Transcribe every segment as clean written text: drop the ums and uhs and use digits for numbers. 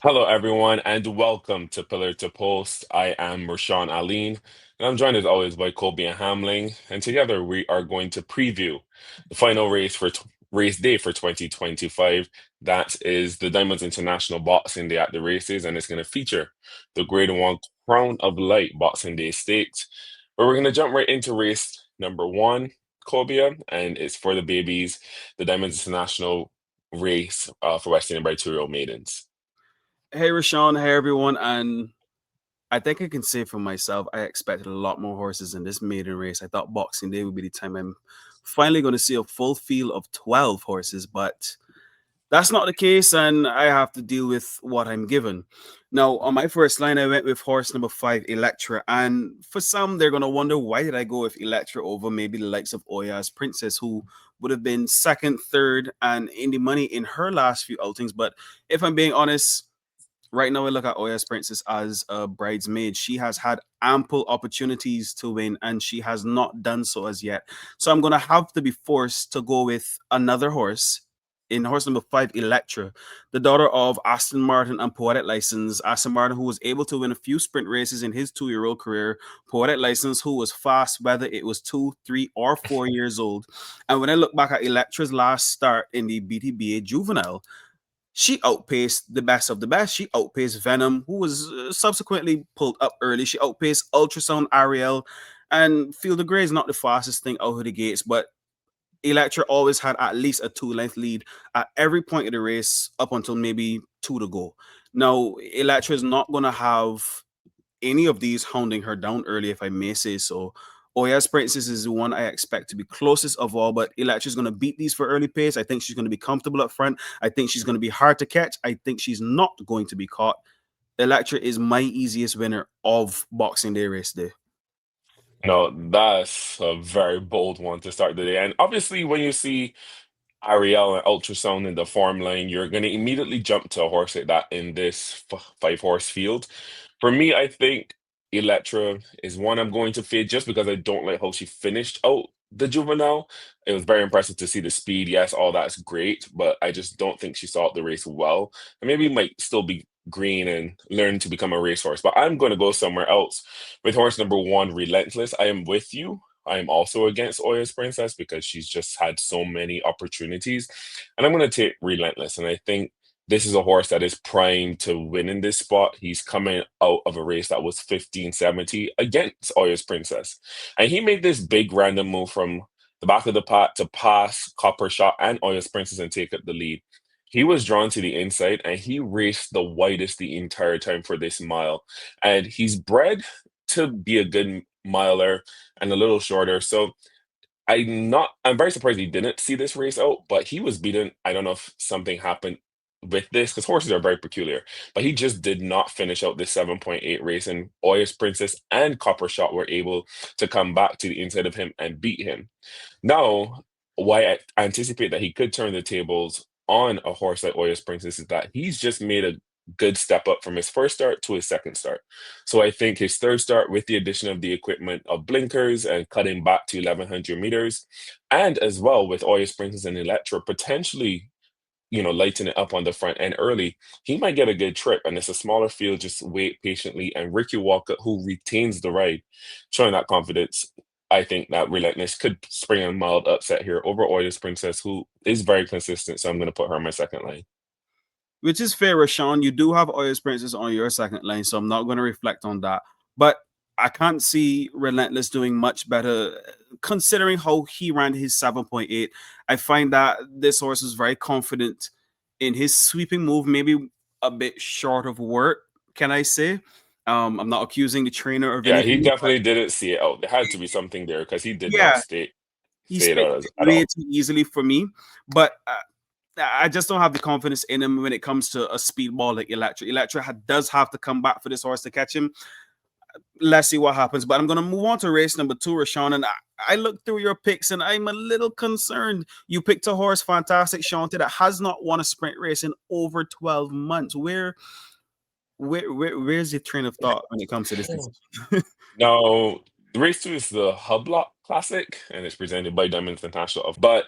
Hello, everyone, and welcome to Pillar to Post. I am Rashaun Alleyne, and I'm joined as always by Kobia and Hamblin. And together we are going to preview the final race for race day for 2025. That is the Diamonds International Boxing Day at the races, and it's going to feature the Grade One Crown of Light Boxing Day Stakes. But we're going to jump right into race number one, Kobia, and it's for the babies, the Diamonds International race for Western and Bright maidens. Hey Rashaun, hey everyone, and I think I can say for myself, I expected a lot more horses in this maiden race. I thought Boxing Day would be the time I'm finally going to see a full field of 12 horses, but that's not the case, and I have to deal with what I'm given. Now, on my first line, I went with horse number 5, Electra, and for some, they're going to wonder why did I go with Electra over maybe the likes of Oya's Princess, who would have been second, third, and in the money in her last few outings. But if I'm being honest, right now, we look at Oya's Princess as a bridesmaid. She has had ample opportunities to win, and she has not done so as yet. So I'm going to have to be forced to go with another horse in horse number 5, Electra, the daughter of Aston Martin and Poetic License. Aston Martin, who was able to win a few sprint races in his 2-year-old career. Poetic License, who was fast, whether it was 2, 3, or 4 years old. And when I look back at Electra's last start in the BTBA Juvenile, she outpaced the best of the best. She outpaced Venom, who was subsequently pulled up early. She outpaced Ultrasound Ariel, and Field of Grey is not the fastest thing out of the gates, but Electra always had at least a 2 length lead at every point of the race up until maybe two to go. Now, Electra is not going to have any of these hounding her down early, if I may say so. Oya's Princess is the one I expect to be closest of all, but Electra's going to beat these for early pace. I think she's going to be comfortable up front. I think she's going to be hard to catch. I think she's not going to be caught. Electra is my easiest winner of Boxing Day race day. No, that's a very bold one to start the day. And obviously, when you see Ariel and Ultrasound in the form line, you're going to immediately jump to a horse like that in this five horse field. For me, I think Electra is one I'm going to fade just because I don't like how she finished out the juvenile. It was very impressive to see the speed. Yes, all that's great, but I just don't think she saw the race well. And maybe might still be green and learn to become a racehorse. But I'm going to go somewhere else with horse number one, Relentless. I am with you. I am also against Oya's Princess because she's just had so many opportunities. And I'm going to take Relentless. And I think this is a horse that is primed to win in this spot. He's coming out of a race that was 1570 against Oya's Princess. And he made this big random move from the back of the pack to pass Copper Shot and Oya's Princess and take up the lead. He was drawn to the inside and he raced the widest the entire time for this mile. And he's bred to be a good miler and a little shorter. So I'm very surprised he didn't see this race out, but he was beaten. I don't know if something happened with this because horses are very peculiar, but he just did not finish out this 7.8 race. And Oyas Princess and Copper Shot were able to come back to the inside of him and beat him. Now, why I anticipate that he could turn the tables on a horse like Oyas Princess is that he's just made a good step up from his first start to his second start. So I think his third start, with the addition of the equipment of blinkers and cutting back to 1100 meters, and as well with Oyas Princess and Electra potentially, lighten it up on the front end early, he might get a good trip. And it's a smaller field, just wait patiently. And Ricky Walker, who retains the ride, showing that confidence. I think that Relentless could spring a mild upset here over Oyas Princess, who is very consistent. So I'm going to put her on my second line. Which is fair, Rashawn. You do have Oya's Princess on your second lane, so I'm not going to reflect on that. But I can't see Relentless doing much better considering how he ran his 7.8. I find that this horse is very confident in his sweeping move, maybe a bit short of work, can I say? I'm not accusing the trainer of Yeah, he anything, but definitely didn't see it out. There had to be something there because he did not yeah, he stay it spit out at way all. too easily for me. But I just don't have the confidence in him when it comes to a speedball like Electra. Does have to come back for this horse to catch him. Let's see what happens. But I'm going to move on to race number 2, Rashawn. And I looked through your picks and I'm a little concerned. You picked a horse, Fantastic Shante, that has not won a sprint race in over 12 months. Where's your train of thought when it comes to this decision? Now, the race two is the Hublock Classic, and it's presented by Diamonds International. But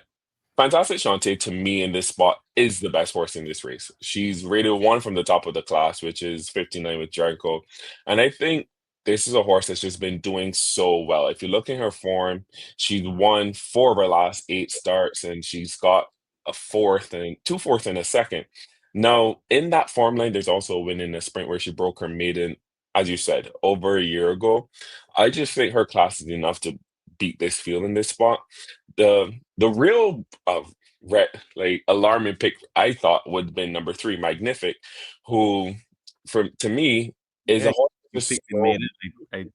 Fantastic Shantae, to me in this spot, is the best horse in this race. She's rated one from the top of the class, which is 59 with Jericho. And I think this is a horse that's just been doing so well. If you look in her form, she's won four of her last eight starts, and she's got a fourth and two fourth and a second. Now, in that form line, there's also a win in the sprint where she broke her maiden, as you said, over a year ago. I just think her class is enough to beat this field in this spot. The real like alarming pick I thought would have been number three, Magnific, who for to me is Yeah, a horse you that's just picked and so made it.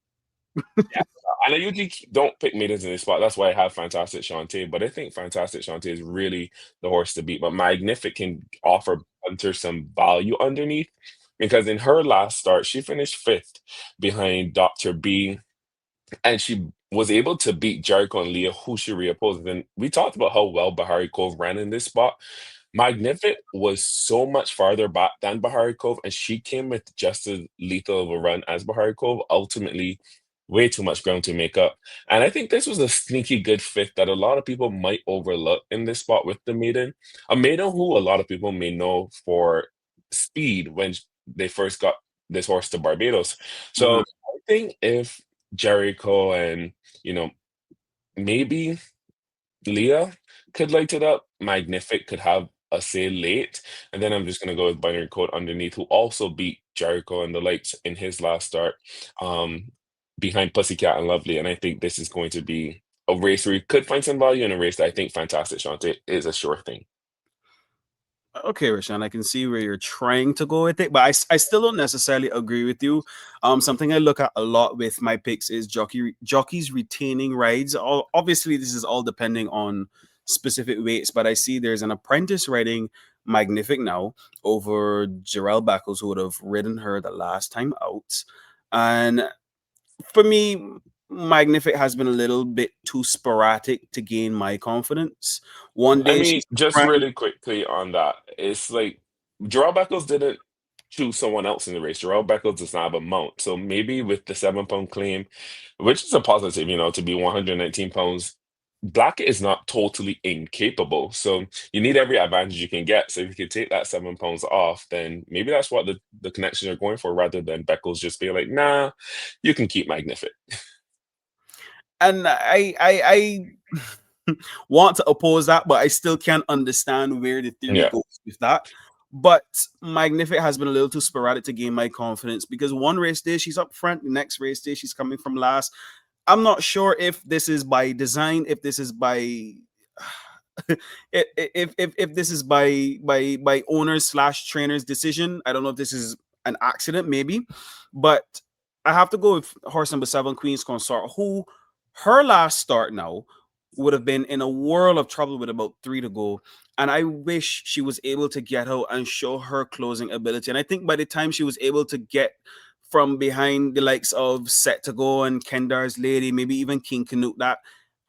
yeah. And I usually don't pick maidens in this spot. That's why I have Fantastic Shantae. But I think Fantastic Shantae is really the horse to beat. But Magnific can offer Hunter some value underneath because in her last start, she finished fifth behind Dr. B, and she was able to beat Jericho and Leah, who she reopposed. And we talked about how well Bahari Cove ran in this spot. Magnific was so much farther back than Bahari Cove, and she came with just as lethal of a run as Bahari Cove. Ultimately, way too much ground to make up. And I think this was a sneaky good fit that a lot of people might overlook in this spot with the maiden. A maiden who a lot of people may know for speed when they first got this horse to Barbados. So Mhm. I think if Jericho and, you know, maybe Leah could light it up. Magnific could have a say late. And then I'm just gonna go with Binary Code underneath, who also beat Jericho and the lights in his last start, um, behind Pussycat and Lovely. And I think this is going to be a race where you could find some value in a race that I think Fantastic Shante is a sure thing. Okay, Rashaun, I can see where you're trying to go with it, but I still don't necessarily agree with you. Something I look at a lot with my picks is jockeys retaining rides. Obviously, this is all depending on specific weights, but I see there's an apprentice riding Magnific now over Jarrell Backles, who would have ridden her the last time out. And for me, Magnific has been a little bit too sporadic to gain my confidence. One I day mean, she's just really quickly on that, it's like Jarrell Beckles didn't choose someone else in the race. Jarrell Beckles does not have a mount. So maybe with the 7 pound claim, which is a positive, to be 119 pounds, Blackett is not totally incapable. So you need every advantage you can get. So if you can take that 7 pounds off, then maybe that's what the connections are going for rather than Beckles just being like, nah, you can keep Magnific. and I want to oppose that, but I still can't understand where the theory Yeah. goes with that. But Magnific has been a little too sporadic to gain my confidence because one race day she's up front, the next race day she's coming from last. I'm not sure if this is by design, if this is by if this is by owners slash trainers decision. I don't know if this is an accident, maybe, but I have to go with horse number seven, Queen's Consort, who her last start now would have been in a world of trouble with about three to go. And I wish she was able to get out and show her closing ability. And I think by the time she was able to get from behind the likes of Set to Go and Kendar's Lady, maybe even King Canute, that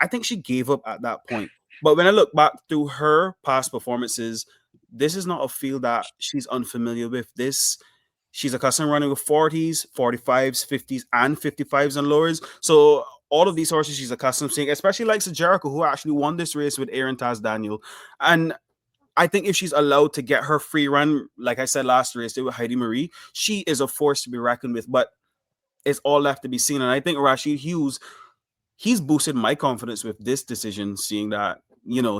I think she gave up at that point. But when I look back through her past performances, this is not a field that she's unfamiliar with. She's accustomed running with 40s, 45s, 50s, and 55s and lowers. So all of these horses she's accustomed seeing, especially like Jericho, who actually won this race with Aaron Taz Daniel. And I think if she's allowed to get her free run, like I said last race with Heidi Marie, she is a force to be reckoned with. But it's all left to be seen. And I think Rashid Hughes, he's boosted my confidence with this decision, seeing that,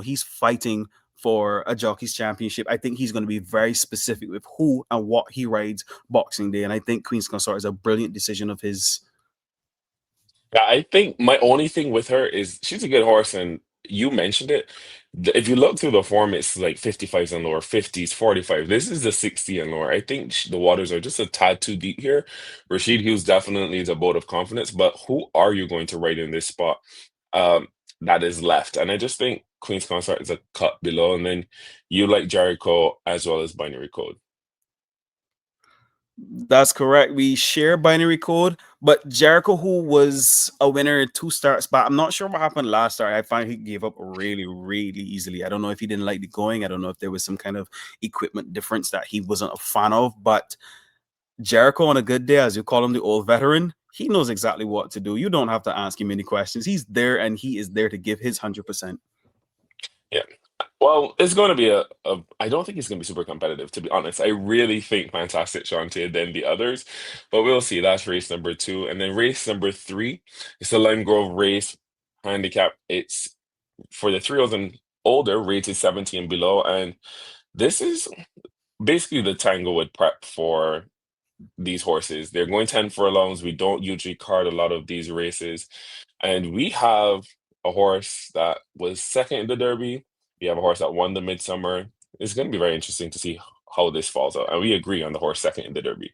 he's fighting for a jockey's championship. I think he's going to be very specific with who and what he rides Boxing Day. And I think Queen's Consort is a brilliant decision of his. Yeah, I think my only thing with her is she's a good horse, and you mentioned it. If you look through the form, it's like 55s and lower, 50s, 45. This is the 60 and lower. I think the waters are just a tad too deep here. Rashid Hughes definitely is a boat of confidence, but who are you going to ride in this spot um, that is left? And I just think Queen's Consort is a cut below, and then you like Jericho as well as Binary Code. That's correct. We share binary code, but Jericho, who was a winner in two starts, but I'm not sure what happened last start. I find he gave up really, really easily. I don't know if he didn't like the going. I don't know if there was some kind of equipment difference that he wasn't a fan of. But Jericho, on a good day, as you call him, the old veteran, he knows exactly what to do. You don't have to ask him any questions. He's there and he is there to give his 100%. Yeah. Well, it's going to be I don't think it's going to be super competitive, to be honest. I really think Fantastic Shantae than the others, but we'll see. That's race number two. And then race number three, it's the Lime Grove race handicap. It's for the 3 and older, rated 70 and below. And this is basically the Tanglewood prep for these horses. They're going 10 furlongs. We don't usually card a lot of these races. And we have a horse that was second in the Derby. We have a horse that won the Midsummer. It's going to be very interesting to see how this falls out. And we agree on the horse second in the Derby.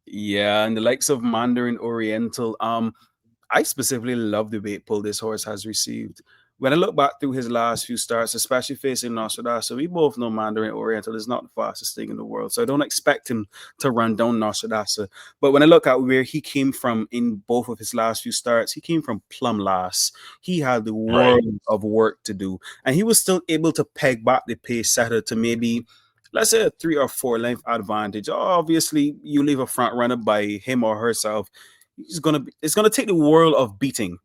Yeah, and the likes of Mandarin Oriental. I specifically love the weight pull this horse has received. When I look back through his last few starts, especially facing Nostradamus, we both know Mandarin Oriental is not the fastest thing in the world. So I don't expect him to run down Nostradamus. But when I look at where he came from in both of his last few starts, he came from plumb last. He had the Right. world of work to do. And he was still able to peg back the pace setter to maybe, let's say, a 3 or 4 length advantage. Obviously, you leave a front runner by him or herself, it's gonna take the world of beating.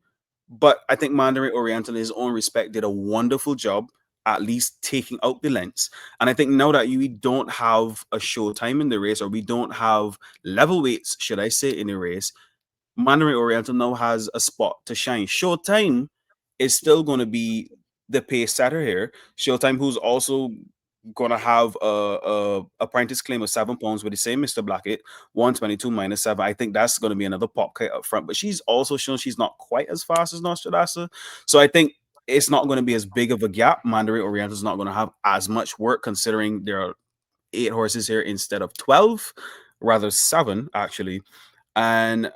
But I think Mandarin Oriental, in his own respect, did a wonderful job at least taking out the lengths. And I think now that we don't have a showtime in the race, or we don't have level weights, should I say, in the race, Mandarin Oriental now has a spot to shine. Showtime is still going to be the pace setter here. Showtime, who's also going to have a apprentice claim of 7 pounds with the same Mr. Blackett, 122 minus 7. I think that's going to be another pop kite up front. But she's also shown she's not quite as fast as Nostradamus. So I think it's not going to be as big of a gap. Mandarin Oriental is not going to have as much work considering there are 8 horses here instead of 12, rather 7 actually. And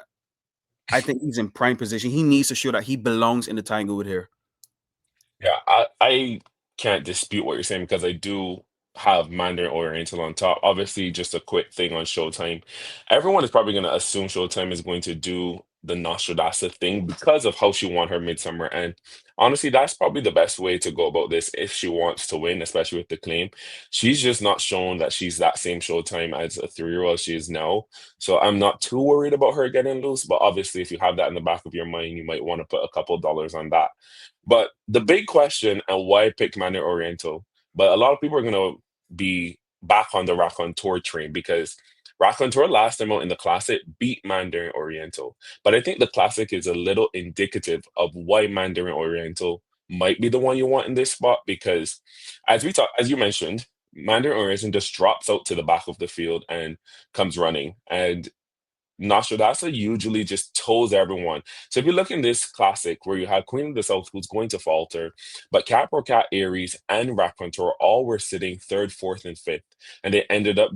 I think he's in prime position. He needs to show that he belongs in the Tanglewood here. Yeah, I can't dispute what you're saying because I do have Mandarin Oriental on top. Obviously, just a quick thing on Showtime. Everyone is probably going to assume Showtime is going to do the Nostradamus thing because of how she won her Midsummer. And honestly, that's probably the best way to go about this if she wants to win, especially with the claim. She's just not shown that she's that same Showtime as a 3 she is now. So I'm not too worried about her getting loose. But obviously, if you have that in the back of your mind, you might want to put a couple dollars on that. But the big question and why I picked Mandarin Oriental, but a lot of people are going to be back on the Raconteur train because Raconteur last time out in the Classic beat Mandarin Oriental. But I think the Classic is a little indicative of why Mandarin Oriental might be the one you want in this spot because as you mentioned, Mandarin Oriental just drops out to the back of the field and comes running. And Nostradamus usually just toes everyone. So if you look in this classic where you had Queen of the South who's going to falter, but Capricorn Cat, Aries, and Raconteur all were sitting third, fourth, and fifth, and they ended up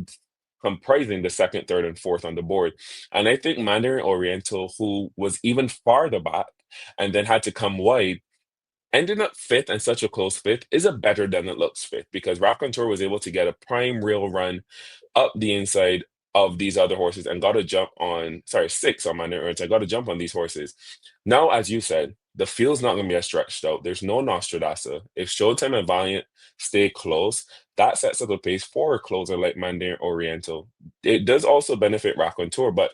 comprising the second, third, and fourth on the board. And I think Mandarin Oriental, who was even farther back and then had to come wide, ending up fifth and such a close fifth is a better than it looks fifth because Raconteur was able to get a prime rail run up the inside of these other horses and got a jump on, sorry, six on my nerves. I got a jump on these horses. Now, as you said, the field's not going to be as stretched out. There's no Nostradamus. If Showtime and Valiant stay close, that sets up a pace for a closer like Mandarin Oriental. It does also benefit Raconteur, but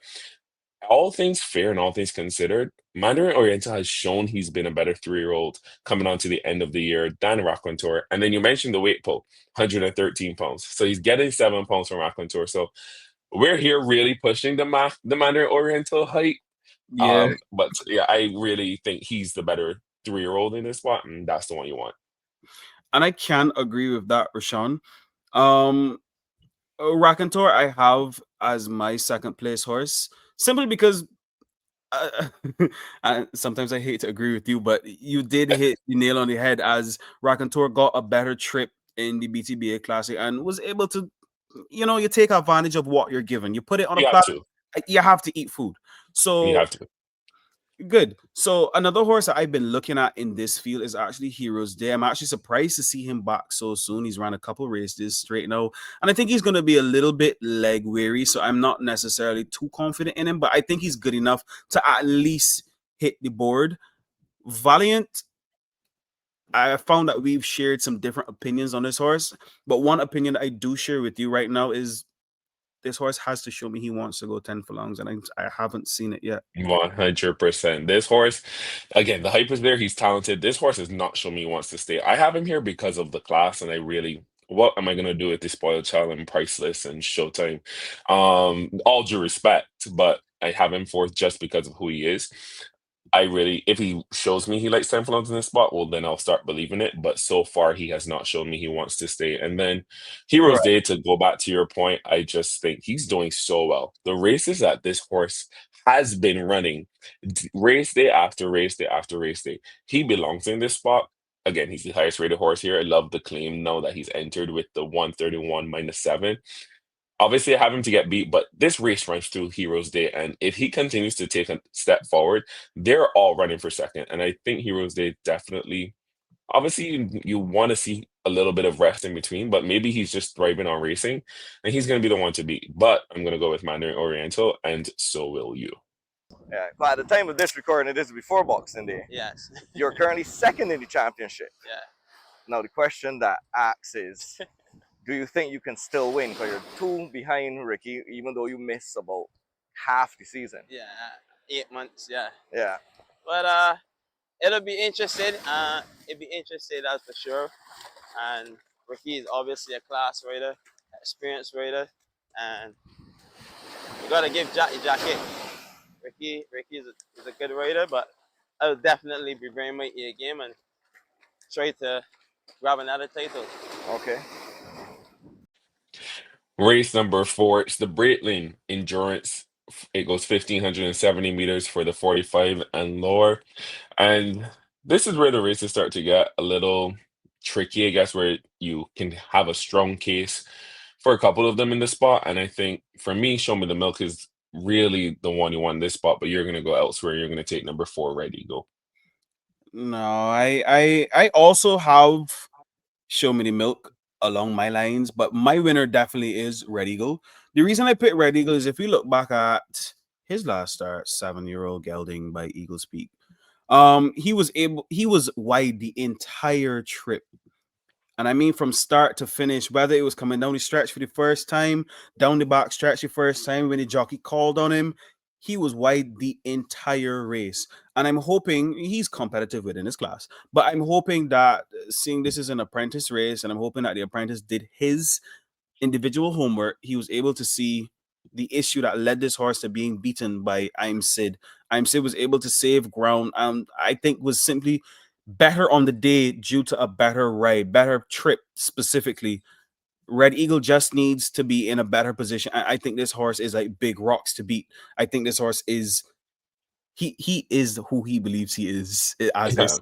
all things fair and all things considered, Mandarin Oriental has shown he's been a better 3 coming on to the end of the year than Raconteur. And then you mentioned the weight pull, 113 pounds. So he's getting 7 pounds from Raconteur. So we're here really pushing the Mandarin Oriental height. Yeah. But yeah, I really think he's the better 3 in this spot, and that's the one you want. And I can agree with that, Rashaun. Um, Raconteur, I have as my second place horse simply because uh, sometimes I hate to agree with you, but you did hit the nail on the head as Raconteur got a better trip in the BTBA Classic and was able to, you take advantage of what you're given. You put it on a You have platter, to. you have to eat food. You So have to. good. So another horse that I've been looking at in this field is actually Heroes Day. I'm actually surprised to see him back so soon. He's ran a couple races straight now, and I think he's going to be a little bit leg weary. So I'm not necessarily too confident in him, but I think he's good enough to at least hit the board. Valiant. I found that we've shared some different opinions on this horse, but one opinion that I do share with you right now is this horse has to show me he wants to go 10 furlongs, and I haven't seen it yet. 100%. This horse, again, the hype is there. He's talented. This horse is not showing me he wants to stay. I have him here because of the class, and I really, what am I gonna do with the spoiled child and priceless and Showtime? All due respect, but I have him fourth just because of who he is. I really, if he shows me he likes 10 furlongs in this spot, well, then I'll start believing it. But so far, he has not shown me he wants to stay. And then Heroes Right. Day, to go back to your point, I just think he's doing so well. The races that this horse has been running, race day after race day after race day, he belongs in this spot. Again, he's the highest rated horse here. I love the claim now that he's entered with the 131 -7. Obviously, I have him to get beat, but this race runs through Heroes Day, and if he continues to take a step forward, they're all running for second. And I think Heroes Day definitely, obviously, you want to see a little bit of rest in between, but maybe he's just thriving on racing, and he's going to be the one to beat. But I'm going to go with Mandarin Oriental, and so will you. Yeah, but at the time of this recording, this is before Boxing Day. Yes. You're currently second in the championship. Yeah. Now the question that asks is, do you think you can still win? Because you're two behind Ricky, even though you miss about half the season. Yeah. 8 months. Yeah. Yeah. But it'll be interesting. It'll be interesting, that's for sure. And Ricky is obviously a class rider, experienced rider, and you gotta give Jack the jacket. Ricky is a good rider, but I will definitely be bringing my ear game and try to grab another title. Okay. Race number four, it's the Breitling Endurance. It goes 1,570 meters for the 45 and lower. And this is where the races start to get a little tricky, I guess, where you can have a strong case for a couple of them in this spot. And I think for me, Show Me the Milk is really the one you want in this spot, but you're going to go elsewhere. You're going to take number four, Red Eagle. No, I also have Show Me the Milk along my lines, but my winner definitely is Red Eagle. The reason I picked Red Eagle is if you look back at his last start, 7-year-old gelding by Eagle Speak. He was wide the entire trip. And I mean from start to finish, whether it was coming down the stretch for the first time, down the back stretch the first time when the jockey called on him, he was wide the entire race. And I'm hoping he's competitive within his class, but I'm hoping that seeing this is an apprentice race, and I'm hoping that the apprentice did his individual homework, he was able to see the issue that led this horse to being beaten by I'm Sid. I'm Sid was able to save ground, and I think was simply better on the day due to a better ride, better trip specifically. Red Eagle just needs to be in a better position. I think this horse is like big rocks to beat. I think this horse is he is who he believes he is, as they Yeah. say.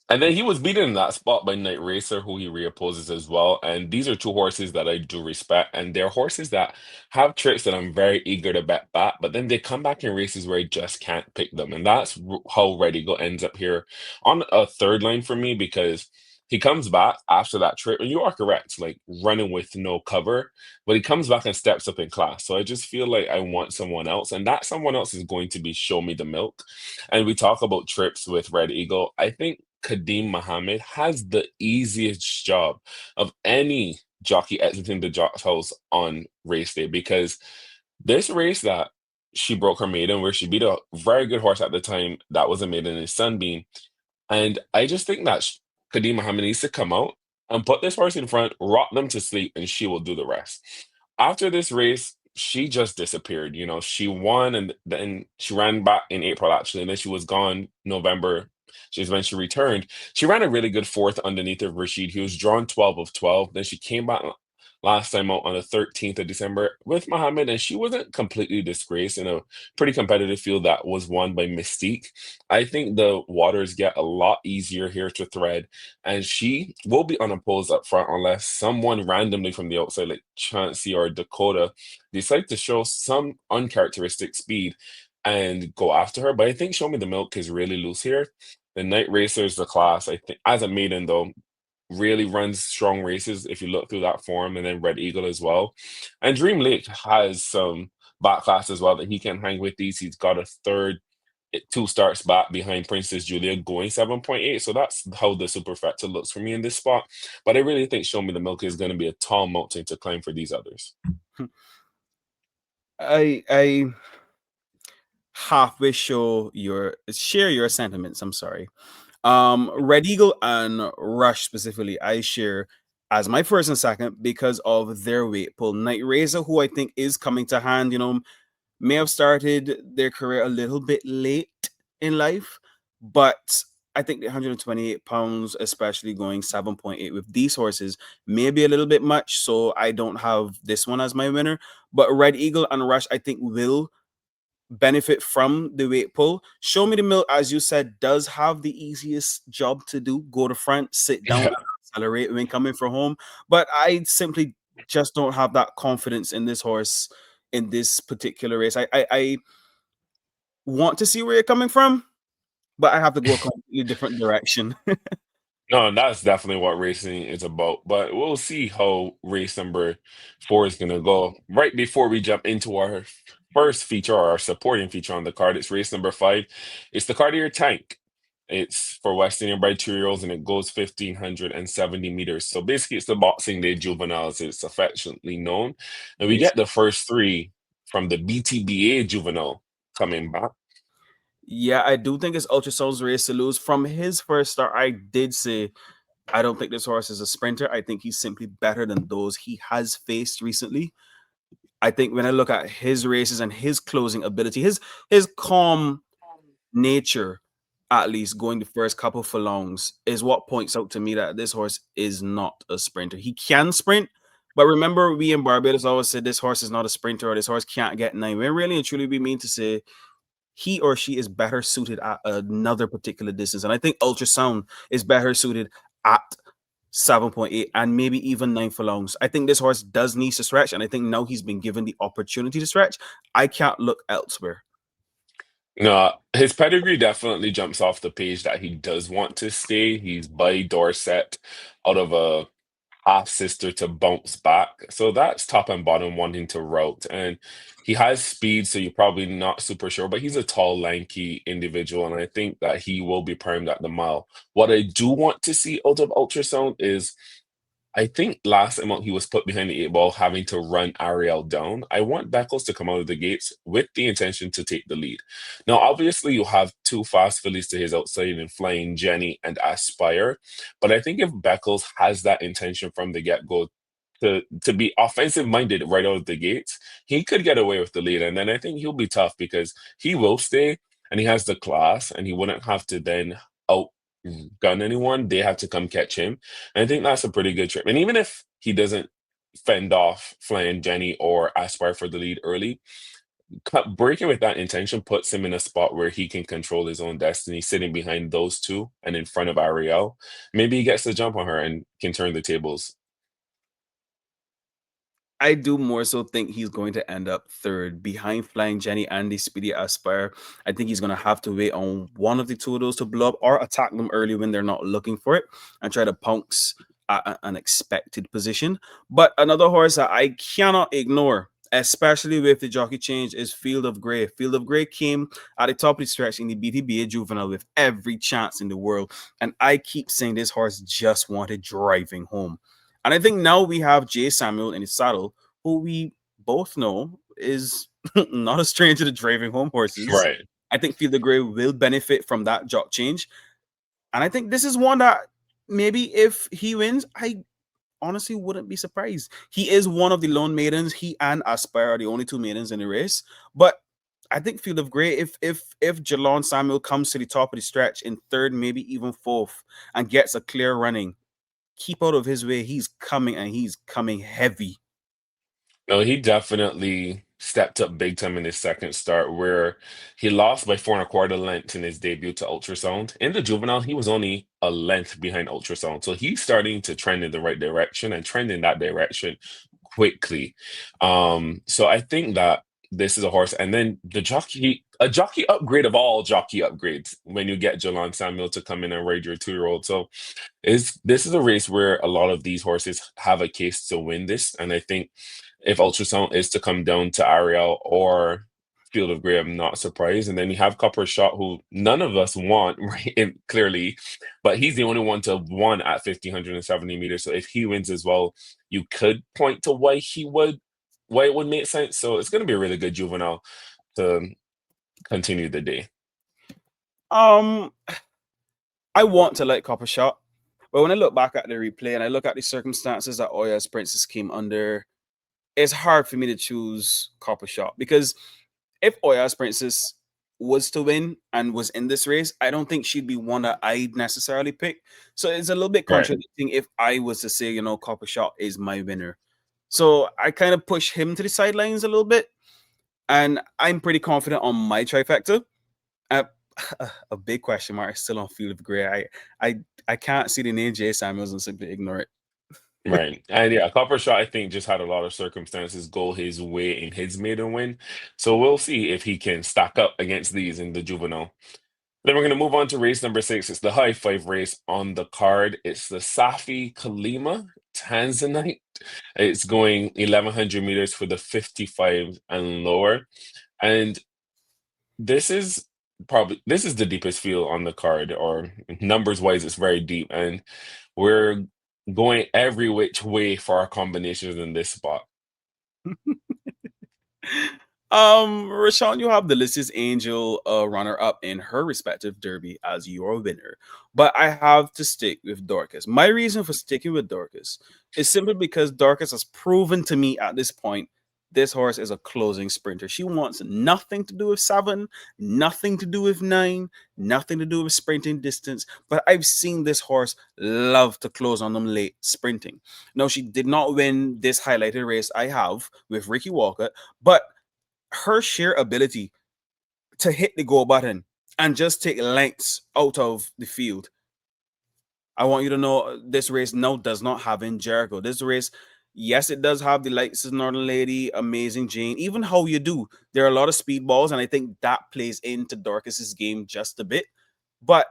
And then he was beaten in that spot by Night Racer, who he reopposes as well. And these are two horses that I do respect. And they're horses that have tricks that I'm very eager to bet back, but then they come back in races where I just can't pick them. And that's how Red Eagle ends up here on a third line for me, because he comes back after that trip. And you are correct, like running with no cover, but he comes back and steps up in class. So I just feel like I want someone else. And that someone else is going to be Show Me the Milk. And we talk about trips with Red Eagle. I think Kadeem Mohammed has the easiest job of any jockey exiting the jock house on race day, because this race that she broke her maiden, where she beat a very good horse at the time that was a maiden in Sunbeam. And I just think that Kadeem Mohammed needs to come out and put this horse in front, rock them to sleep, and she will do the rest. After this race, she just disappeared. You know, she won and then she ran back in April, actually, and then she was gone November. She's when she returned. She ran a really good fourth underneath of Rashid. He was drawn 12 of 12. Then she came back last time out on the 13th of December with Muhammad, and she wasn't completely disgraced in a pretty competitive field that was won by Mystique. I think the waters get a lot easier here to thread, and she will be unopposed up front unless someone randomly from the outside, like Chansey or Dakota, decide to show some uncharacteristic speed and go after her. But I think Show Me the Milk is really loose here. The Night Racer is the class. I think as a maiden though, really runs strong races if you look through that form, and then Red Eagle as well. And Dream Lake has some back class as well that he can hang with these. He's got a third, two starts back behind Princess Julia going 7.8. So that's how the superfecta looks for me in this spot. But I really think Show Me the Milk is going to be a tall mountain to climb for these others. I halfway share your sentiments. I'm sorry. Red Eagle and Rush specifically, I share as my first and second because of their weight pull. Night Razor, who I think is coming to hand, may have started their career a little bit late in life, but I think the 128 pounds, especially going 7.8 with these horses, may be a little bit much. So I don't have this one as my winner. But Red Eagle and Rush, I think, will benefit from the weight pull. Show Me the Mill, as you said, does have the easiest job to do. Go to front, sit down, Yeah. accelerate when coming from home. But I simply just don't have that confidence in this horse in this particular race. I want to see where you're coming from, but I have to go a completely different direction. No, that's definitely what racing is about. But we'll see how race number 4 is going to go. Right before we jump into our first feature or our supporting feature on the card, it's race number 5. It's the Cartier Tank. It's for West Indian bred 2-year-olds and it goes 1,570 meters. So basically, it's the Boxing Day Juvenile, as it's affectionately known. And we Yes. get the first 3 from the BTBA Juvenile coming back. Yeah, I do think it's Ultrasound's race to lose. From his first start, I did say I don't think this horse is a sprinter. I think he's simply better than those he has faced recently. I think when I look at his races and his closing ability, his calm nature, at least going the first couple furlongs, is what points out to me that this horse is not a sprinter. He can sprint, but remember, we in Barbados always said this horse is not a sprinter or this horse can't get 9. When really and truly we mean to say he or she is better suited at another particular distance. And I think Ultrasound is better suited at 7.8 and maybe even 9 furlongs. I think this horse does need to stretch, and I think now he's been given the opportunity to stretch. I can't look elsewhere. No, his pedigree definitely jumps off the page that he does want to stay. He's by Dorset out of a half sister to bounce back. So that's top and bottom wanting to route. And he has speed, so you're probably not super sure, but he's a tall, lanky individual. And I think that he will be primed at the mile. What I do want to see out of Ultrasound is I think last month he was put behind the 8 ball, having to run Ariel down. I want Beckles to come out of the gates with the intention to take the lead. Now, obviously, you have 2 fast fillies to his outside in Flying Jenny and Aspire, but I think if Beckles has that intention from the get-go to be offensive minded right out of the gates, he could get away with the lead. And then I think he'll be tough because he will stay and he has the class and he wouldn't have to then outgun anyone. They have to come catch him. And I think that's a pretty good trip. And even if he doesn't fend off Flying Jenny or aspire for the lead early, breaking with that intention puts him in a spot where he can control his own destiny, sitting behind those 2 and in front of Ariel. Maybe he gets the jump on her and can turn the tables. I do more so think he's going to end up third behind Flying Jenny and the Speedy Aspire. I think he's going to have to wait on one of the 2 of those to blow up or attack them early when they're not looking for it and try to pounce at an expected position. But another horse that I cannot ignore, especially with the jockey change, is Field of Grey. Field of Grey came at the top of the stretch in the BTBA Juvenile with every chance in the world. And I keep saying this horse just wanted driving home. And I think now we have Jay Samuel in his saddle, who we both know is not a stranger to driving home horses. Right. I think Field of Grey will benefit from that jock change. And I think this is one that maybe if he wins, I honestly wouldn't be surprised. He is one of the lone maidens. He and Aspire are the only 2 maidens in the race. But I think Field of Grey, if Jalon Samuel comes to the top of the stretch in third, maybe even fourth, and gets a clear running, keep out of his way. He's coming and he's coming heavy. No, he definitely stepped up big time in his second start, where he lost by 4 1/4 lengths in his debut to Ultrasound. In the juvenile, he was only a length behind Ultrasound. So he's starting to trend in the right direction and trend in that direction quickly. So I think that this is a horse. And then a jockey upgrade of all jockey upgrades when you get Jalon Samuel to come in and ride your 2-year-old. So this is a race where a lot of these horses have a case to win this. And I think if Ultrasound is to come down to Ariel or Field of Grey, I'm not surprised. And then you have Copper Shot, who none of us want, right? Clearly, but he's the only one to have won at 1,570 meters. So if he wins as well, you could point to why he would why it would make sense. So it's going to be a really good juvenile to continue the day. Um, I want to like Copper Shot, but when I look back at the replay and I look at the circumstances that Oya's Princess came under, it's hard for me to choose Copper Shot because if Oya's Princess was to win and was in this race, I don't think she'd be one that I'd necessarily pick. So it's a little bit Right. contradicting if I was to say, Copper Shot is my winner. So I kind of push him to the sidelines a little bit, and I'm pretty confident on my trifecta. Uh, a big question mark still on Field of Grey. I can't see the name Jay Samuels and simply ignore it. Right. And yeah, Copper Shot, I think, just had a lot of circumstances go his way in his maiden win. So we'll see if he can stack up against these in the juvenile. Then we're going to move on to race number 6. It's the high five race on the card. It's the Safi Kalima Tanzanite. It's going 1,100 meters for the 55 and lower. And this is the deepest field on the card, or numbers wise, it's very deep. And we're going every which way for our combinations in this spot. Rashaun, you have the Lisses Angel runner up in her respective derby as your winner. But I have to stick with Dorcas. My reason for sticking with Dorcas is simply because Dorcas has proven to me at this point this horse is a closing sprinter. She wants nothing to do with 7, nothing to do with 9, nothing to do with sprinting distance. But I've seen this horse love to close on them late sprinting. Now, she did not win this highlighted race I have with Ricky Walker, but her sheer ability to hit the go button and just take lengths out of the field. I want you to know this race now does not have in Jericho. This race, yes, it does have the likes of Northern Lady, Amazing Jane, even How You Do. There are a lot of speedballs, and I think that plays into Dorcas's game just a bit. But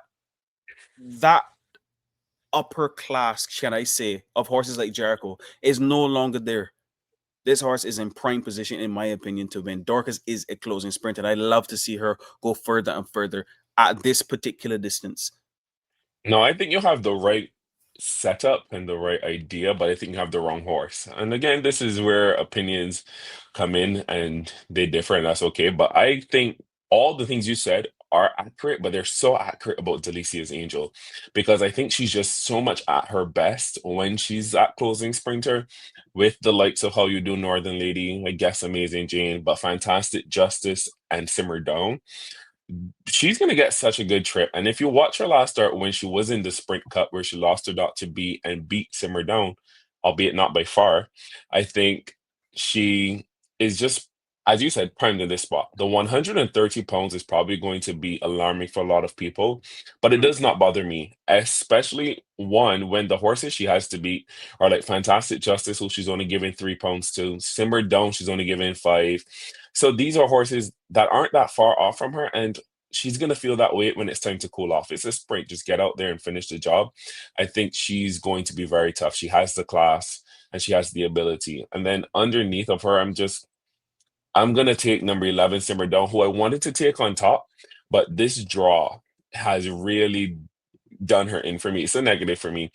that upper class, can I say, of horses like Jericho is no longer there. This horse is in prime position, in my opinion, to win. Dorcas is a closing sprint, and I love to see her go further and further at this particular distance. No, I think you have the right setup and the right idea, but I think you have the wrong horse. And again, this is where opinions come in and they differ, and that's okay. But I think all the things you said are accurate, but they're so accurate about Delicia's Angel because I think she's just so much at her best when she's at closing sprinter with the likes of How You Do, Northern Lady, I guess Amazing Jane, but Fantastic Justice and Simmer Down. She's going to get such a good trip. And if you watch her last start when she was in the Sprint Cup where she lost her dot to beat and beat Simmer Down, albeit not by far, I think she is just, as you said, primed in this spot. The 130 pounds is probably going to be alarming for a lot of people, but it does not bother me, especially one when the horses she has to beat are like Fantastic Justice, who she's only giving 3 pounds to, Simmer Down, she's only giving 5. So these are horses that aren't that far off from her, and she's gonna feel that weight when it's time to cool off. It's a sprint, just get out there and finish the job. I think she's going to be very tough. She has the class and she has the ability. And then underneath of her, I'm gonna take number 11, Simmer Down, who I wanted to take on top, but this draw has really done her in for me. It's a negative for me.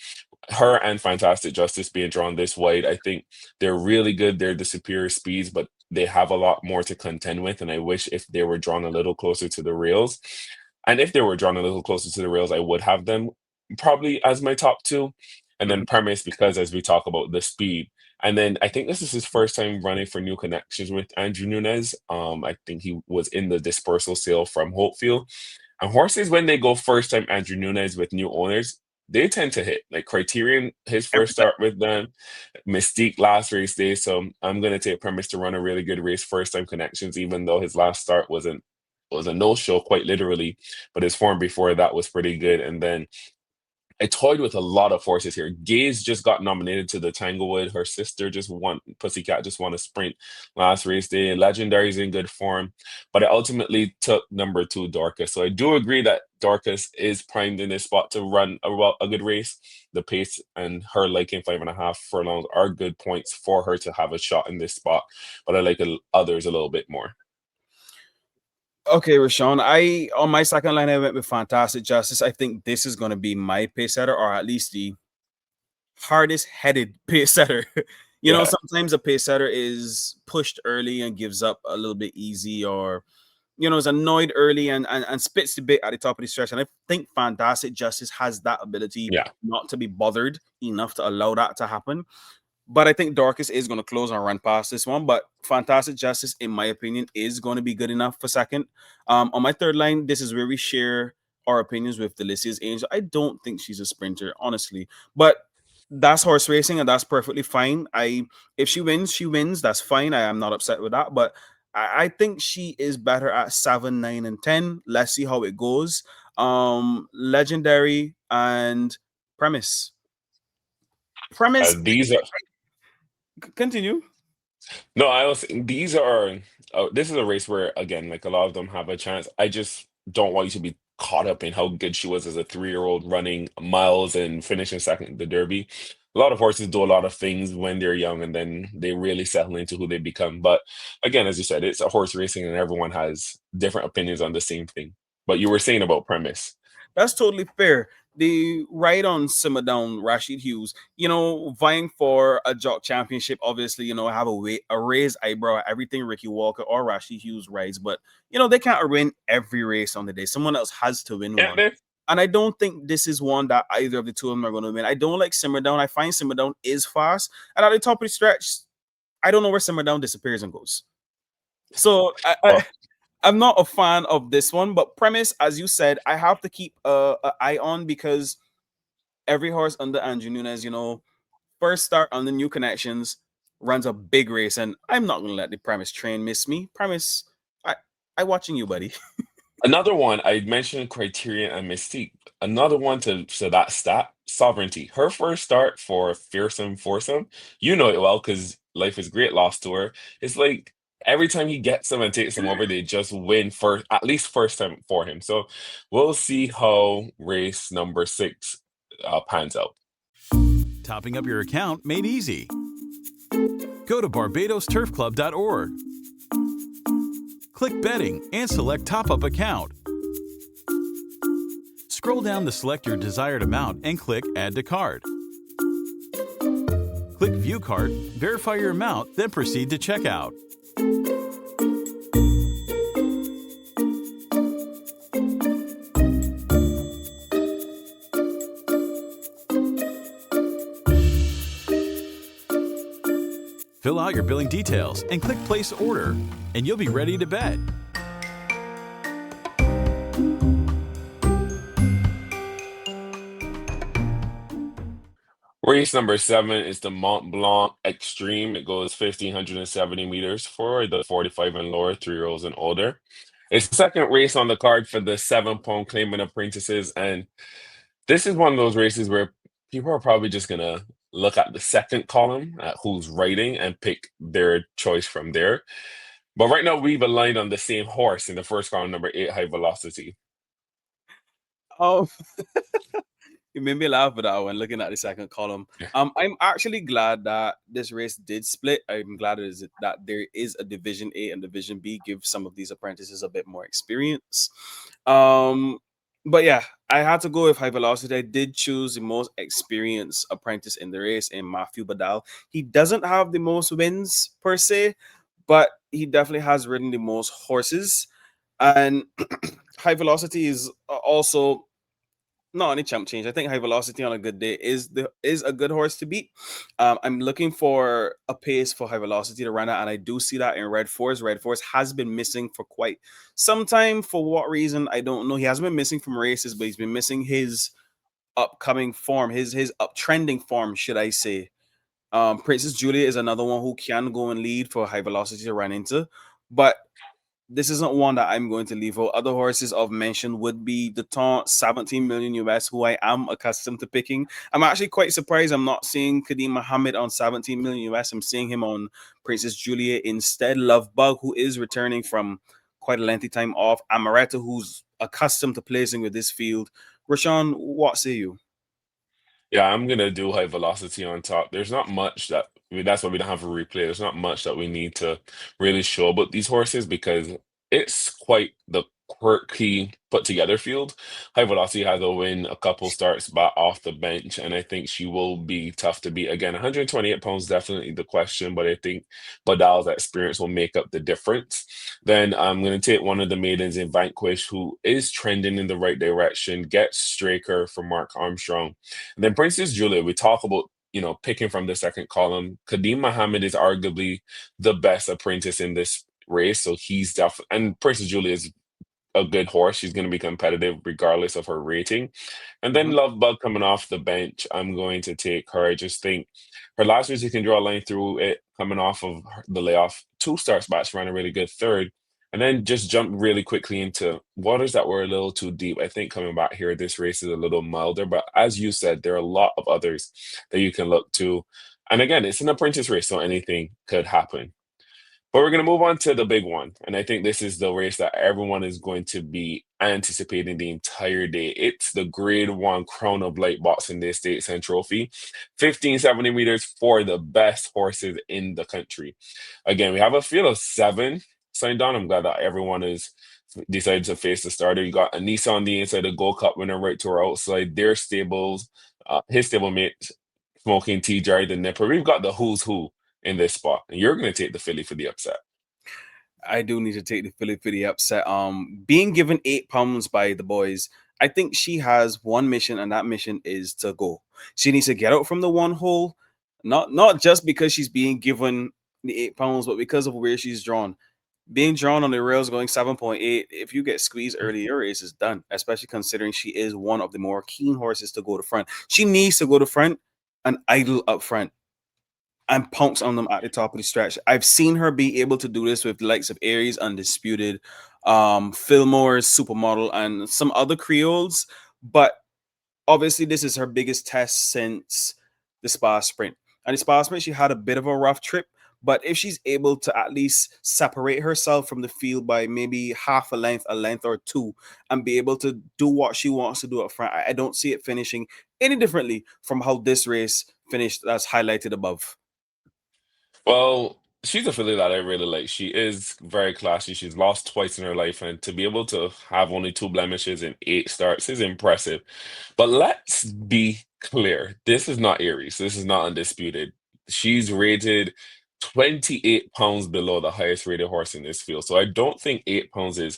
Her and Fantastic Justice being drawn this wide, I think they're really good. They're the superior speeds, but they have a lot more to contend with. And I wish if they were drawn a little closer to the rails. And if they were drawn a little closer to the rails, I would have them probably as my top 2. And then Premise, because as we talk about the speed. And then I think this is his first time running for New Connections with Andrew Nunez. I think he was in the dispersal sale from Hopefield. And horses, when they go first time Andrew Nunez with new owners, they tend to hit. Like Criterion, his first start with them, Mystique last race day. So I'm gonna take Premise to run a really good race, first time connections, even though his last start was a no show quite literally, but his form before that was pretty good. And then I toyed with a lot of horses here. Gaze just got nominated to the Tanglewood. Her sister just won. Pussycat just won a sprint last race day. Legendary's in good form, but I ultimately took number 2, Dorcas. So I do agree that Dorcas is primed in this spot to run a good race. The pace and her liking 5.5 furlongs are good points for her to have a shot in this spot, but I like others a little bit more. Okay, Rashaun. I on my second line I went with Fantastic Justice. I think this is going to be my pace setter, or at least the hardest headed pace setter Yeah, Sometimes a pace setter is pushed early and gives up a little bit easy, or is annoyed early and spits the bit at the top of the stretch. And I think Fantastic Justice has that ability yeah. not to be bothered enough to allow that to happen. But I think Dorcas is going to close and run past this one. But Fantastic Justice, in my opinion, is going to be good enough for second. On my third line, this is where we share our opinions with Delicious Angel. I don't think she's a sprinter, honestly. But that's horse racing, and that's perfectly fine. If she wins, she wins. That's fine. I am not upset with that. But I think she is better at 7, 9, and 10. Let's see how it goes. Legendary and premise. Premise. These are Continue. no, I was these are this is a race where again, like a lot of them have a chance. I just don't want you to be caught up in how good she was as a 3-year-old running miles and finishing second in the Derby. A lot of horses do a lot of things when they're young and then they really settle into who they become. But again, as you said, it's a horse racing and everyone has different opinions on the same thing. But you were saying about premise. That's totally fair. The ride on Simmer Down, Rashid Hughes, vying for a jock championship, obviously, have a raised eyebrow at everything Ricky Walker or Rashid Hughes rides, but they can't win every race on the day. Someone else has to win Yeah, one. And I don't think this is one that either of the two of them are going to win. I don't like Simmer Down. I find Simmer Down is fast. And at the top of the stretch, I don't know where Simmer Down disappears and goes. So well, I'm not a fan of this one, but premise, as you said, I have to keep an eye on because every horse under Andrew Nunes, first start on the new connections, runs a big race, and I'm not gonna let the premise train miss me. Premise, I watching you, buddy. another one, I mentioned Criterion and Mystique. Another one to that stat, Sovereignty. Her first start for Fearsome Foursome, you know it well because Life is Great lost to her. It's like every time he gets them and takes them over, they just win first, at least first time for him. So we'll see how race number 6 pans out. Topping up your account made easy. Go to barbadosturfclub.org. Click betting and select top up account. Scroll down to select your desired amount and click add to cart. Click view cart, verify your amount, then proceed to checkout. Fill out your billing details and click place order, and you'll be ready to bet. Race number 7 is the Mont Blanc Extreme. It goes 1,570 meters for the 45 and lower, 3-year-olds and older. It's the second race on the card for the 7-pound claimant apprentices, and this is one of those races where people are probably just gonna look at the second column at who's riding and pick their choice from there. But right now we've aligned on the same horse in the first column, number 8, High Velocity. Oh, you made me laugh with that one, looking at the second column. I'm actually glad that this race did split. I'm glad that there is a Division A and Division B, give some of these apprentices a bit more experience. But yeah, I had to go with High Velocity. I did choose the most experienced apprentice in the race in Matthew Badal. He doesn't have the most wins per se, but he definitely has ridden the most horses. And High Velocity is also not any champ change. I think High Velocity on a good day is a good horse to beat. I'm looking for a pace for High Velocity to run at, and I do see that in Red Force. Red Force has been missing for quite some time. For what reason, I don't know. He hasn't been missing from races, but he's been missing his upcoming form, his uptrending form, should I say. Princess Julia is another one who can go and lead for High Velocity to run into, but this isn't one that I'm going to leave out. Other horses of mention would be the Taunt 17 million US, who I am accustomed to picking. I'm actually quite surprised I'm not seeing Kadeem Mohammed on 17 million US. I'm seeing him on Princess Julia instead. Love Bug, who is returning from quite a lengthy time off. Amaretta, who's accustomed to placing with this field. Rashaun, what say you? Yeah, I'm gonna do High Velocity on top. There's not much that that's why we don't have a replay. There's not much that we need to really show about these horses because it's quite the quirky, put together field. High Velocity has a win, a couple starts back off the bench, and I think she will be tough to beat. Again, 128 pounds definitely the question, but I think Badal's experience will make up the difference. Then I'm going to take one of the maidens in Vanquish, who is trending in the right direction, gets Straker for Mark Armstrong. And then Princess Julia, we talk about, picking from the second column. Kadeem Mohammed is arguably the best apprentice in this race, so he's definitely, and Princess Julia is a good horse. She's going to be competitive regardless of her rating. And then Mhm. Love Bug coming off the bench, I'm going to take her. I just think her last race, you can draw a line through it coming off of the layoff. Two starts back, she ran a really good third. And then just jumped really quickly into waters that were a little too deep. I think coming back here, this race is a little milder. But as you said, there are a lot of others that you can look to. And again, it's an apprentice race, so anything could happen. But we're going to move on to the big one. And I think this is the race that everyone is going to be anticipating the entire day. It's the Grade 1 Crown of Light Boxing Day Stakes and Trophy. 1570 meters for the best horses in the country. Again, we have a field of 7 signed on. I'm glad that everyone is decided to face the starter. You got Anissa on the inside, the Gold Cup winner right to her outside. Their stables, his stablemate, Smoking Tea, Jerry the Nipper. We've got the who's who in this spot, and you're going to take the filly for the upset. I do need to take the filly for the upset. Being given £8 by the boys, I think she has one mission, and that mission is to go. She needs to get out from the one hole, not just because she's being given the £8, but because of where she's drawn. Being drawn on the rails going 7.8, if you get squeezed early, your race is done, especially considering she is one of the more keen horses to go to front. She needs to go to front and idle up front and pounce on them at the top of the stretch. I've seen her be able to do this with the likes of Aries, Undisputed, Fillmore's Supermodel, and some other Creoles. But obviously, this is her biggest test since the Spa Sprint. And the Spa Sprint, she had a bit of a rough trip. But if she's able to at least separate herself from the field by maybe half a length or two, and be able to do what she wants to do up front, I don't see it finishing any differently from how this race finished, as highlighted above. Well, she's a filly that I really like. She is very classy. She's lost twice in her life, and to be able to have only 2 blemishes in 8 starts is impressive. But let's be clear, this is not Aries. This is not Undisputed. She's rated 28 pounds below the highest rated horse in this field. So I don't think 8 pounds is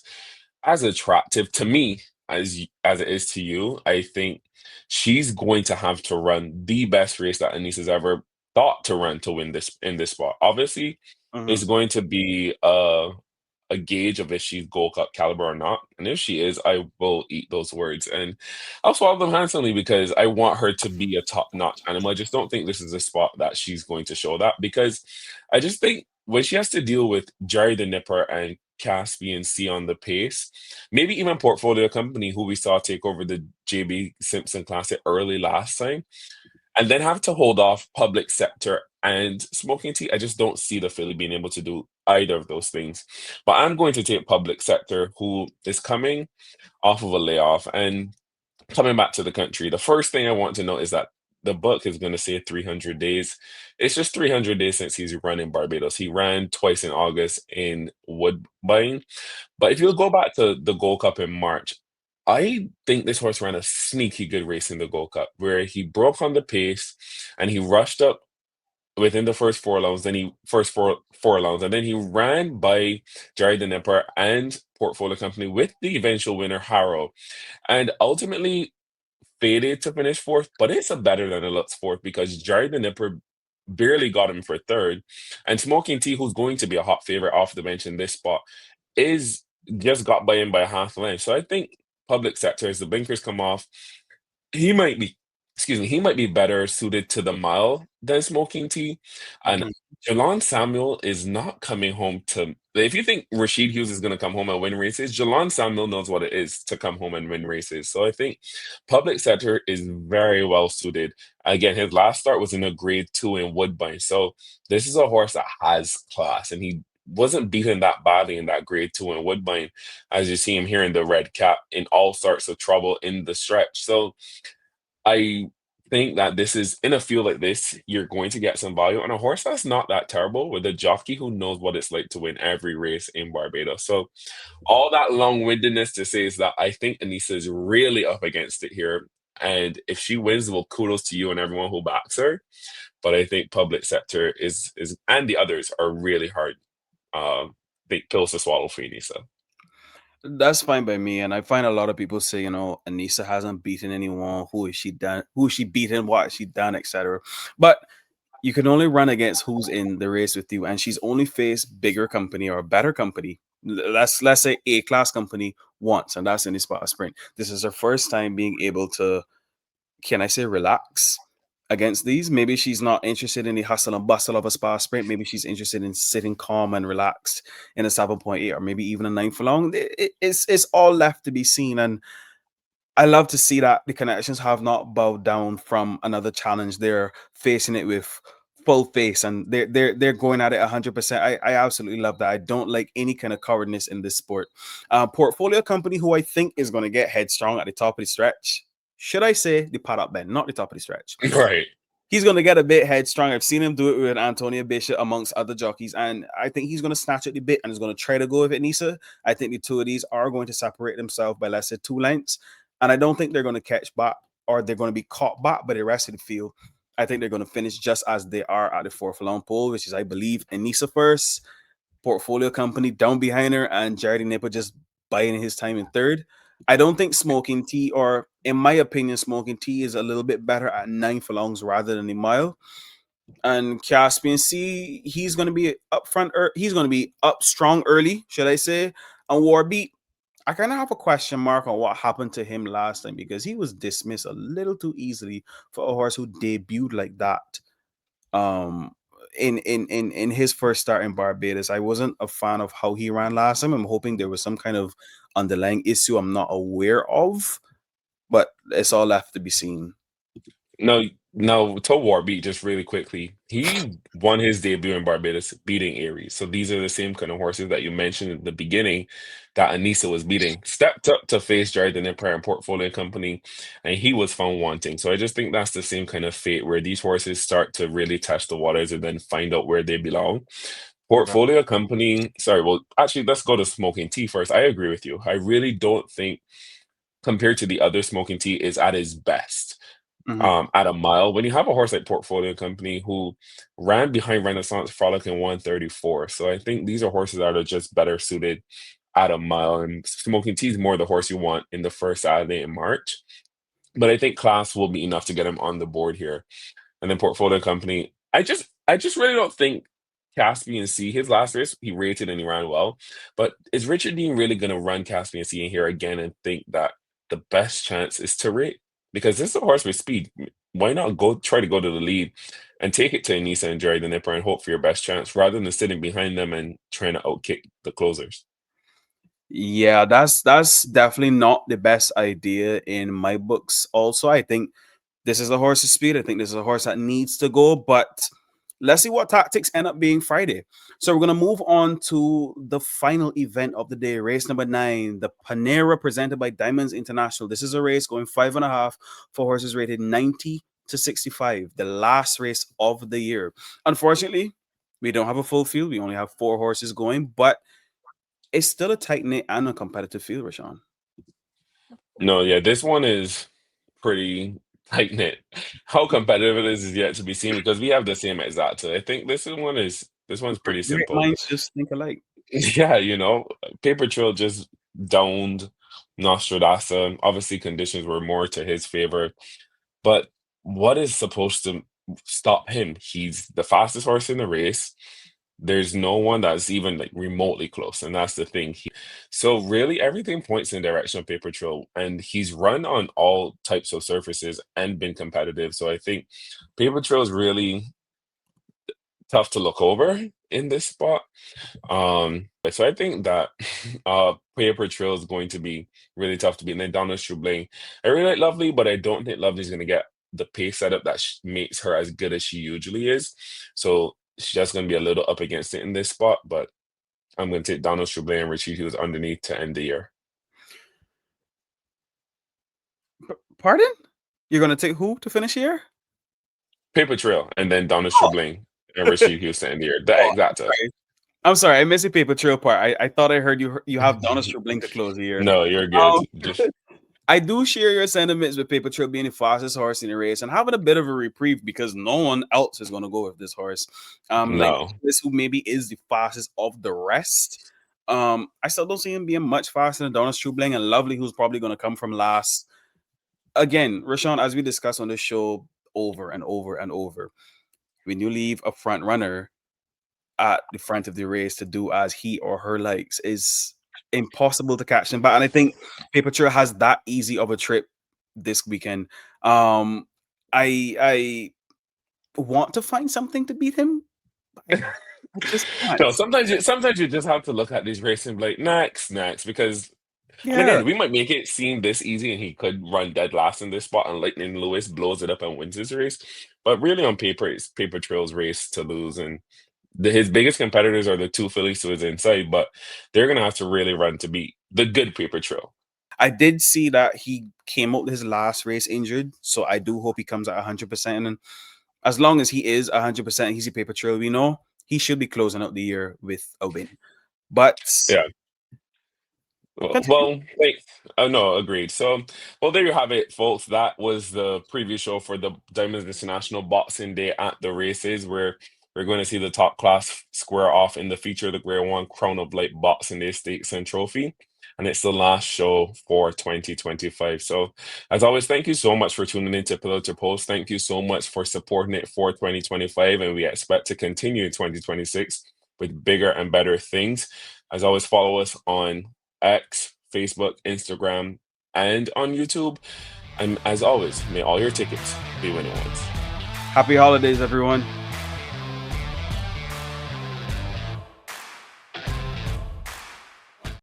as attractive to me as it is to you. I think she's going to have to run the best race that Anissa's ever thought to run to win this in this spot. Obviously, Mhm. it's going to be a gauge of if she's Gold Cup caliber or not. And if she is, I will eat those words and I'll swallow them handsomely because I want her to be a top-notch animal. I just don't think this is a spot that she's going to show that because I just think when she has to deal with Jerry the Nipper and Caspian Sea on the pace, maybe even Portfolio Company, who we saw take over the JB Simpson Classic early last time, and then have to hold off public sector and Smoking Tea. I just don't see the filly being able to do either of those things. But I'm going to take public sector, who is coming off of a layoff and coming back to the country. The first thing I want to know is that the book is going to say 300 days. It's just 300 days since he's run in Barbados. He ran twice in August in Woodbine. But if you go back to the Gold Cup in March, I think this horse ran a sneaky good race in the Gold Cup where he broke on the pace and he rushed up within the first 4 rounds, then he first four rounds, and then he ran by Jerry the Nipper and Portfolio Company with the eventual winner Harrow, and ultimately faded to finish fourth. But it's a better than it looks fourth because Jerry the Nipper barely got him for third, and Smoking Tea, who's going to be a hot favorite off the bench in this spot, is just got by him by half a length. So I think public sector, as the blinkers come off, he might be, excuse me, he might be better suited to the mile than Smoking Tea. And Mhm. Jalon Samuel is not coming home to. If you think Rashid Hughes is going to come home and win races, Jalon Samuel knows what it is to come home and win races. So I think public sector is very well suited. Again, his last start was in a grade 2 in Woodbine. So this is a horse that has class, and he wasn't beaten that badly in that grade 2 in Woodbine, as you see him here in the red cap in all sorts of trouble in the stretch. So I think that this is in a field like this, you're going to get some value on a horse that's not that terrible with a jockey who knows what it's like to win every race in Barbados. So all that long-windedness to say is that I think Anissa is really up against it here. And if she wins, well, kudos to you and everyone who backs her. But I think public sector is and the others are really hard big pills to swallow for Anissa. That's fine by me. And I find a lot of people say, Anissa hasn't beaten anyone. Who is she done? Who is she beaten? What has she done, etc. But you can only run against who's in the race with you, and she's only faced bigger company or better company. Let's say A-class company once, and that's in the Spa Sprint. This is her first time being able to, can I say, relax against these. Maybe she's not interested in the hustle and bustle of a Spa Sprint. Maybe she's interested in sitting calm and relaxed in a 7.8 or maybe even a 9 furlong. It's all left to be seen, and I love to see that the Connections have not bowed down from another challenge. They're facing it with full face, and they're going at it 100%. I absolutely love that. I don't like any kind of cowardness in this sport. Portfolio company who I think is going to get headstrong at the top of the stretch. Should I say the paddock bend, not the top of the stretch? Right. He's going to get a bit headstrong. I've seen him do it with Antonio Bishop amongst other jockeys, and I think he's going to snatch at the bit and is going to try to go with it, Nisa. I think the two of these are going to separate themselves by, let's say, 2 lengths, and I don't think they're going to catch back or they're going to be caught back by the rest of the field. I think they're going to finish just as they are at the 4 furlong pole, which is, I believe, Anissa first, Portfolio Company down behind her, and Jardy Nipper just buying his time in third. I don't think Smoking Tea, or in my opinion, Smoking Tea is a little bit better at 9 furlongs rather than a mile. And Caspian Sea, he's going to be up front. He's going to be up strong early, should I say? And Warbeat, I kind of have a question mark on what happened to him last time, because he was dismissed a little too easily for a horse who debuted like that. In his first start in Barbados, I wasn't a fan of how he ran last time. I'm hoping there was some kind of underlying issue I'm not aware of, but it's all left to be seen. No, no, to Warbeat, just really quickly. He won his debut in Barbados beating Aries. So these are the same kind of horses that you mentioned in the beginning that Anissa was beating. Stepped up to face Jordan Empire and Portfolio Company, and he was found wanting. So I just think that's the same kind of fate where these horses start to really test the waters and then find out where they belong. Okay. Portfolio Company, sorry, well, actually, let's go to Smoking Tea first. I agree with you. I really don't think, compared to the other Smoking Tea, is at his best at a mile. When you have a horse like Portfolio Company who ran behind Renaissance Frolic in 134. So I think these are horses that are just better suited at a mile. And Smoking Tea is more the horse you want in the first Saturday in March. But I think class will be enough to get him on the board here. And then Portfolio Company, I just really don't think Caspian Sea, his last race, he rated and he ran well. But is Richard Dean really going to run Caspian Sea in here again and think that the best chance is to rate? Because this is a horse with speed. Why not try to go to the lead and take it to Anissa and Jerry the Nipper and hope for your best chance rather than sitting behind them and trying to outkick the closers? Yeah, that's definitely not the best idea in my books. Also, I think this is a horse's speed. I think this is a horse that needs to go, but let's see what tactics end up being Friday. So we're gonna move on to the final event of the day, race number 9, the Panera presented by Diamonds International. This is a race going 5.5 for horses rated 90 to 65, the last race of the year. Unfortunately, we don't have a full field. We only have 4 horses going, but it's still a tight knit and a competitive field, Rashaun. No, yeah, this one is pretty tight knit. How competitive it is yet to be seen because we have the same exact. I think this one's pretty Great simple. minds just think alike. Yeah, Paper Trail just downed Nostradasa. Obviously, conditions were more to his favor. But what is supposed to stop him? He's the fastest horse in the race. There's no one that's even like remotely close, and that's the thing. So really, everything points in the direction of Paper Trail, and he's run on all types of surfaces and been competitive. So I think Paper Trail is really tough to look over in this spot. So I think that Paper Trail is going to be really tough to beat. And then Donna Shublin, I really like Lovely, but I don't think Lovely's going to get the pace setup that makes her as good as she usually is. So she's just going to be a little up against it in this spot. But I'm going to take Donald Shublin and Richie Hughes underneath to end the year. Pardon? You're gonna take who to finish here? Paper Trail, and then Donald Oh, Stribling and Rasheed Houston in the year. The oh, exact. sorry. I'm sorry, I missed the paper trail part. I thought I heard you have Donald Stribling to close the year. No, you're good. Um, Just I do share your sentiments with Paper Trail being the fastest horse in the race and having a bit of a reprieve because no one else is going to go with this horse. Like no. this, who maybe is the fastest of the rest. I still don't see him being much faster than Donald Strubling and Lovely, who's probably going to come from last. Again, Rashaun, as we discussed on this show over and over and over, when you leave a front runner at the front of the race to do as he or her likes is impossible to catch them back. And I think Paper Trail has that easy of a trip this weekend. I want to find something to beat him. I just can't. No, sometimes you just have to look at these races and be like, next, because and Yeah, again, we might make it seem this easy and he could run dead last in this spot and Lightning Lewis blows it up and wins his race. But really on paper, it's Paper Trail's race to lose. And his biggest competitors are the two fillies to his inside, but they're gonna have to really run to beat the good Paper Trail. I did see that he came out his last race injured, so I do hope he comes at 100%. And as long as he is 100%, he's a Paper Trail. We know he should be closing out the year with a win. But Yeah. Well, thanks. No, agreed. So, well, there you have it, folks. That was the preview show for the Diamonds International Boxing Day at the races, where we're going to see the top class square off in the feature of the Grade 1 Crown of Light Boxing Day Stakes and Trophy. And it's the last show for 2025. So, as always, thank you so much for tuning in to Pillar to Post. Thank you so much for supporting it for 2025. And we expect to continue in 2026 with bigger and better things. As always, follow us on X, Facebook, Instagram, and on YouTube. And as always, may all your tickets be winning ones. happy holidays, everyone.